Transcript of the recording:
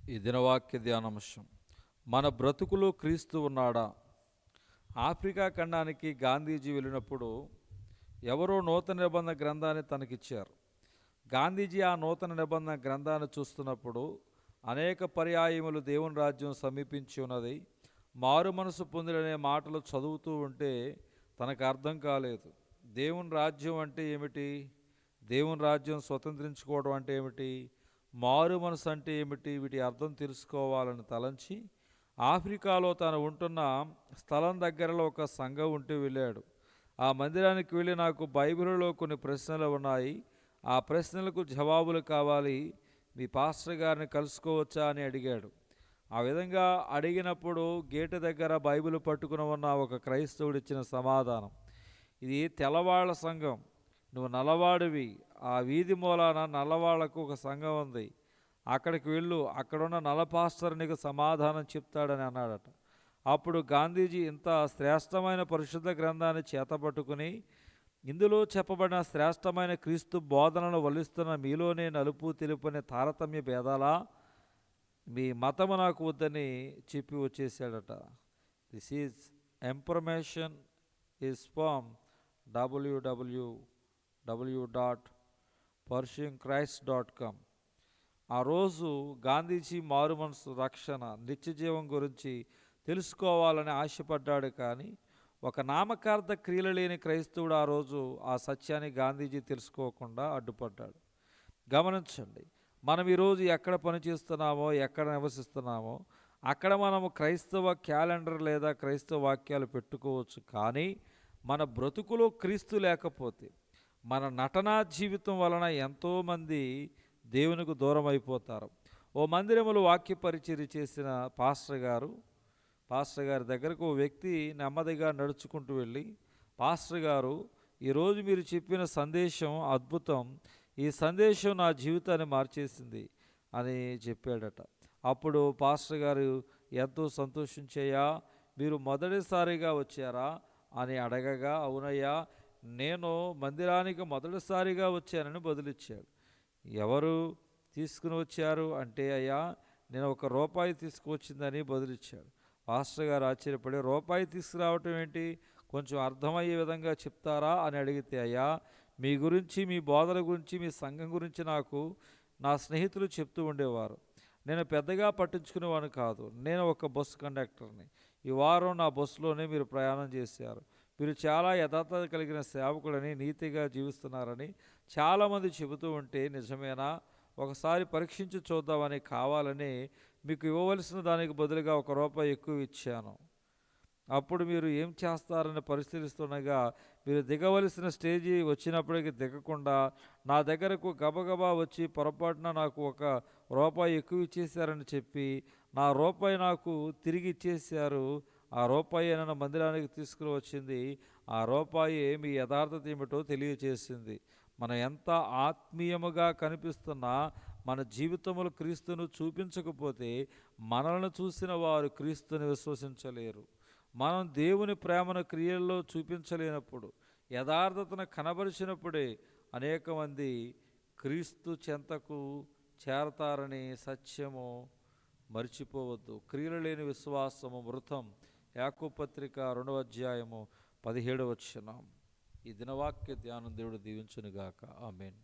ఈ దినవాక్య ధ్యానాంశం, మన బ్రతుకులో క్రీస్తు ఉన్నాడా? ఆఫ్రికా ఖండానికి గాంధీజీ వెళ్ళినప్పుడు ఎవరో నూతన నిబంధన గ్రంథాన్ని తనకిచ్చారు. గాంధీజీ ఆ నూతన నిబంధన గ్రంథాన్ని చూస్తున్నప్పుడు అనేక పర్యాయములు దేవుని రాజ్యం సమీపించి ఉన్నది, మారు మనసు పొందిడనే మాటలు చదువుతూ ఉంటే తనకు అర్థం కాలేదు. దేవుని రాజ్యం అంటే ఏమిటి? దేవుని రాజ్యం స్వతంత్రించుకోవడం అంటే ఏమిటి? మారు మనసు అంటే ఏమిటి? వీటి అర్థం తెలుసుకోవాలని తలంచి ఆఫ్రికాలో తాను ఉంటున్న స్థలం దగ్గరలో ఒక సంఘం ఉంటూ వెళ్ళాడు. ఆ మందిరానికి వెళ్ళి, నాకు బైబిల్లో కొన్ని ప్రశ్నలు ఉన్నాయి, ఆ ప్రశ్నలకు జవాబులు కావాలి, మీ పాస్టర్ గారిని కలుసుకోవచ్చా అని అడిగాడు. ఆ విధంగా అడిగినప్పుడు గేటు దగ్గర బైబిల్ పట్టుకుని ఉన్న ఒక క్రైస్తవుడు ఇచ్చిన సమాధానం, ఇది తెల్లవాళ్ల సంఘం, నువ్వు నల్లవాడివి, ఆ వీధి మూలాన నల్లవాళ్లకు ఒక సంఘం ఉంది, అక్కడికి వెళ్ళు, అక్కడున్న నల్ల పాస్టర్ నీకు సమాధానం చెప్తాడని అన్నాడట. అప్పుడు గాంధీజీ ఇంత శ్రేష్టమైన పరిశుద్ధ గ్రంథాన్ని చేతపట్టుకుని, ఇందులో చెప్పబడిన శ్రేష్టమైన క్రీస్తు బోధనను వల్లిస్తున్న మీలోనే నలుపు తెలుపనే తారతమ్య భేదాలా, మీ మతము నాకు వద్దని చెప్పి వచ్చేసాడట. This is information is from www.pursuingchrist.com. ఆ రోజు గాంధీజీ మారు మనసు, రక్షణ, నిత్యజీవం గురించి తెలుసుకోవాలని ఆశపడ్డాడు. కానీ ఒక నామకార్థ క్రియలు లేని క్రైస్తవుడు ఆ రోజు ఆ సత్యాన్ని గాంధీజీ తెలుసుకోకుండా అడ్డుపడ్డాడు. గమనించండి, మనం ఈరోజు ఎక్కడ పనిచేస్తున్నామో, ఎక్కడ నివసిస్తున్నామో అక్కడ మనము క్రైస్తవ క్యాలెండర్ లేదా క్రైస్తవ వాక్యాలు పెట్టుకోవచ్చు. కానీ మన బ్రతుకులో క్రీస్తు లేకపోతే, మన నటనా జీవితం వలన ఎంతోమంది దేవునికి దూరం అయిపోతారు. ఓ మందిరములో వాక్య పరిచర్య చేసిన పాస్టర్ గారి దగ్గరకు ఓ వ్యక్తి నెమ్మదిగా నడుచుకుంటూ వెళ్ళి, పాస్టర్ గారు, ఈరోజు మీరు చెప్పిన సందేశం అద్భుతం, ఈ సందేశం నా జీవితాన్ని మార్చేసింది అని చెప్పాడట. అప్పుడు పాస్టర్ గారు ఎంతో సంతోషించయ్యా, మీరు మొదటిసారిగా వచ్చారా అని అడగగా, అవునయ్యా, నేను మందిరానికి మొదటిసారిగా వచ్చానని బదులిచ్చాడు. ఎవరు తీసుకుని వచ్చారు అంటే, అయ్యా, నేను ₹1 తీసుకువచ్చిందని బదులిచ్చాడు. పాస్టర్ గారు ఆశ్చర్యపడి, రూపాయి తీసుకురావటం ఏంటి, కొంచెం అర్థమయ్యే విధంగా చెప్తారా అని అడిగితే, అయ్యా, మీ గురించి, మీ బోధన గురించి, మీ సంఘం గురించి నాకు నా స్నేహితులు చెప్తూ ఉండేవారు. నేను పెద్దగా పట్టించుకునేవాడిని కాదు. నేను ఒక బస్సు కండక్టర్ని. ఈ వారం నా బస్సులోనే మీరు ప్రయాణం చేశారు. మీరు చాలా యథార్థత కలిగిన సేవకులని, నీతిగా జీవిస్తున్నారని చాలామంది చెబుతూ ఉంటే, నిజమేనా, ఒకసారి పరీక్షించి చూద్దామని కావాలని మీకు ఇవ్వవలసిన దానికి బదులుగా ₹1 ఎక్కువ ఇచ్చాను. అప్పుడు మీరు ఏం చేస్తారని పరిశీలిస్తుండగా, మీరు దిగవలసిన స్టేజీ వచ్చినప్పటికీ దిగకుండా నా దగ్గరకు గబగబా వచ్చి పొరపాటున నాకు ₹1 ఎక్కువ ఇచ్చేశారని చెప్పి నా రూపాయి నాకు తిరిగి ఇచ్చేశారు. ఆ రూపాయి నన్ను మందిరానికి తీసుకుని వచ్చింది. ఆ రూపాయి మీ యథార్థత ఏమిటో తెలియచేసింది. మనం ఎంత ఆత్మీయముగా కనిపిస్తున్నా మన జీవితములు క్రీస్తును చూపించకపోతే మనల్ని చూసిన వారు క్రీస్తుని విశ్వసించలేరు. మనం దేవుని ప్రేమను క్రియల్లో చూపించలేనప్పుడు, యథార్థతను కనబరిచినప్పుడే అనేక మంది క్రీస్తు చెంతకు చేరతారని సత్యము మర్చిపోవద్దు. క్రియలు లేని విశ్వాసము మృతం. యాకోబు పత్రిక 2వ అధ్యాయము 17వ వచనం. ఈ దినవాక్య ధ్యానం దేవుడు దీవించునుగాక. ఆమేన్.